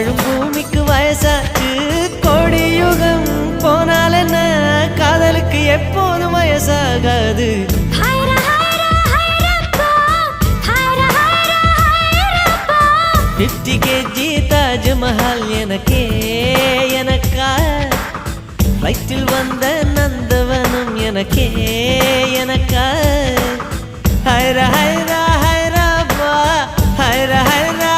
வாழும் பூமிக்கு வயசாச்சு கோடி யுகம் போனால் என்ன காதலுக்கு எப்போதும் வயசாகாது 50 kg தாஜ்மஹால் எனக்கே எனக்கா ஃப்ளைட்டில் வந்த நந்தவனம் எனக்கே எனக்கா ஹைரா ஹைரா ஹைரா பா ஹைரா ஹைரா